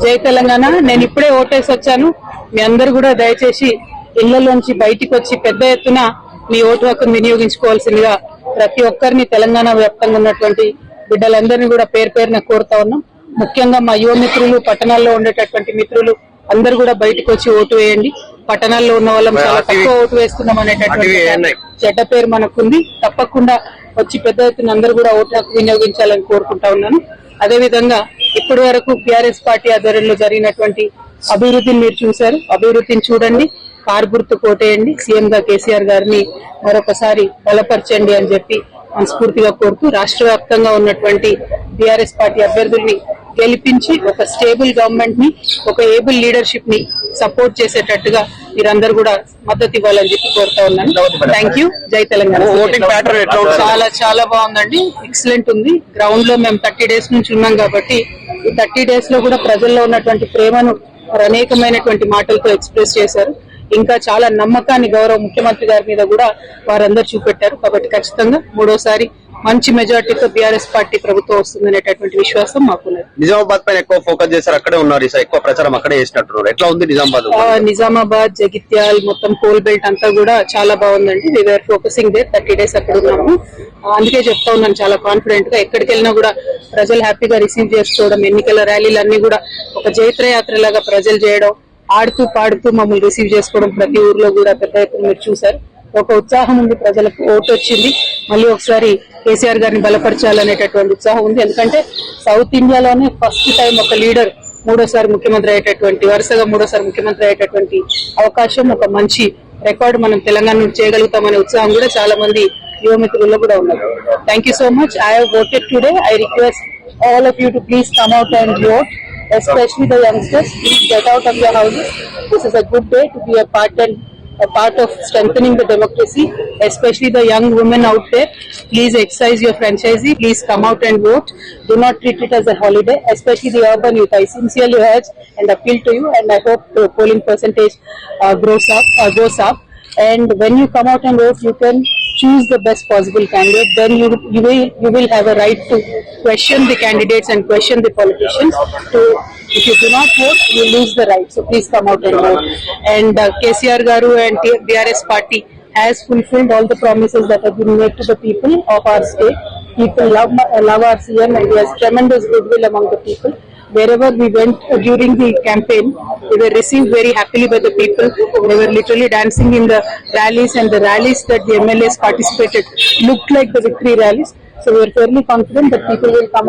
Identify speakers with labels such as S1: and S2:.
S1: జై తెలంగాణ. నేను ఇప్పుడే ఓటేసి వచ్చాను. మీ అందరూ కూడా దయచేసి ఇళ్లలోంచి బయటికి వచ్చి పెద్ద ఎత్తున మీ ఓటు హక్కును వినియోగించుకోవాల్సిందిగా ప్రతి ఒక్కరిని తెలంగాణ వ్యాప్తంగా ఉన్నటువంటి బిడ్డలందరినీ కూడా పేరు పేరున కోరుతా ఉన్నాం. ముఖ్యంగా మా యువ మిత్రులు, పట్టణాల్లో ఉండేటటువంటి మిత్రులు అందరూ కూడా బయటకు వచ్చి ఓటు వేయండి. పట్టణాల్లో ఉన్న వాళ్ళం చాలా తక్కువ ఓటు వేస్తున్నాం అనేటటువంటి చెడ్డ పేరు మనకుంది. తప్పకుండా వచ్చి పెద్ద ఎత్తున అందరూ కూడా ఓటు హక్కు వినియోగించాలని కోరుకుంటా ఉన్నాను. అదేవిధంగా ఇప్పటి వరకు టీఆర్ఎస్ పార్టీ ఆధ్వర్యంలో జరిగినటువంటి అభివృద్ధిని మీరు చూశారు. అభివృద్ధిని చూడండి, కారు గుర్తు కోటేయండి, సీఎం గా కేసీఆర్ గారిని మరొకసారి బలపరచండి అని చెప్పి మనస్ఫూర్తిగా కోరుతూ రాష్ట్ర వ్యాప్తంగా ఉన్నటువంటి టీఆర్ఎస్ పార్టీ అభ్యర్థుల్ని గెలిపించి ఒక స్టేబుల్ గవర్నమెంట్ ని, ఒక ఏబుల్ లీడర్షిప్ ని సపోర్ట్ చేసేటట్టుగా మీరందరూ కూడా మద్దతు ఇవ్వాలని చెప్పి కోరుతా ఉన్నాను. Thank you. జై తెలంగాణ. చాలా చాలా బాగుందండి, ఎక్సలెంట్ ఉంది. గ్రౌండ్ లో మేము 30 days నుంచి ఉన్నాం కాబట్టి ఈ 30 days లో కూడా ప్రజల్లో ఉన్నటువంటి ప్రేమను అనేకమైనటువంటి మాటలతో ఎక్స్ప్రెస్ చేశారు. ఇంకా చాలా నమ్మకాన్ని గౌరవ ముఖ్యమంత్రి గారి మీద కూడా వారందరూ చూపెట్టారు. కాబట్టి ఖచ్చితంగా మూడోసారి మంచి మెజార్టీతో బీఆర్ఎస్ పార్టీ ప్రభుత్వం వస్తుందనేటటువంటి విశ్వాసం మాకున్నది.
S2: నిజామాబాద్ పైన ఎక్కువ ఫోకస్ చేశారు, అక్కడే ఉన్నారు, ఎక్కువ ప్రచారం అక్కడే చేసినట్టున్నారు. ఎట్లా ఉంది నిజామాబాద్?
S1: నిజామాబాద్, జగిత్యాల్, మొత్తం కోల్ బెల్ట్ అంతా కూడా చాలా బాగుందండి. We are focusing they. 30 days అక్కడ ఉన్నాము. అందుకే చెప్తా ఉన్నాను చాలా కాన్ఫిడెంట్ గా. ఎక్కడికి వెళ్ళినా కూడా ప్రజలు హ్యాపీగా రిసీవ్ చేసుకోవడం, ఎన్నికల ర్యాలీలు అన్ని కూడా ఒక జైత్రయాత్ర లాగా ప్రజలు చేయడం, ఆడుతూ పాడుతూ మమ్మల్ని రిసీవ్ చేసుకోవడం ప్రతి ఊర్లో కూడా పెద్ద ఎత్తున మీరు చూశారు. ఒక ఉత్సాహం ఉంది, ప్రజలకు ఓటు వచ్చింది. మళ్ళీ ఒకసారి కేసీఆర్ గారిని బలపరచాలనేటటువంటి ఉత్సాహం ఉంది. ఎందుకంటే సౌత్ ఇండియాలోనే ఫస్ట్ టైం ఒక లీడర్ వరుసగా మూడోసారి ముఖ్యమంత్రి అయ్యేటటువంటి అవకాశం, ఒక మంచి రికార్డు మనం తెలంగాణ నుంచి చేయగలుగుతామనే ఉత్సాహం కూడా చాలా మంది యువ మిత్రుల్లో కూడా ఉన్నారు. Thank you so much. I have voted today. I request all of you to please come out and vote, especially the youngsters. Please get out of your houses. This is a good day to be a part of strengthening the democracy, especially the young women out there. Please exercise your franchisee. Please come out and vote. Do not treat it as a holiday, especially the urban youth. I sincerely urge and appeal to you, and I hope the polling percentage goes up. And when you come out and vote, you can choose the best possible candidate. Then you will have a right to question the candidates and question the politicians. So if you do not vote, you lose the right. So please come out and vote. And KCR Garu and BRS party has fulfilled all the promises that have been made to the people of our state. People love our CM, and he has tremendous goodwill among the people. Wherever we went during the campaign, we were received very happily by the people. They were literally dancing in the rallies, and the rallies that the MLAs participated looked like the victory rallies. So we are fairly confident that people will come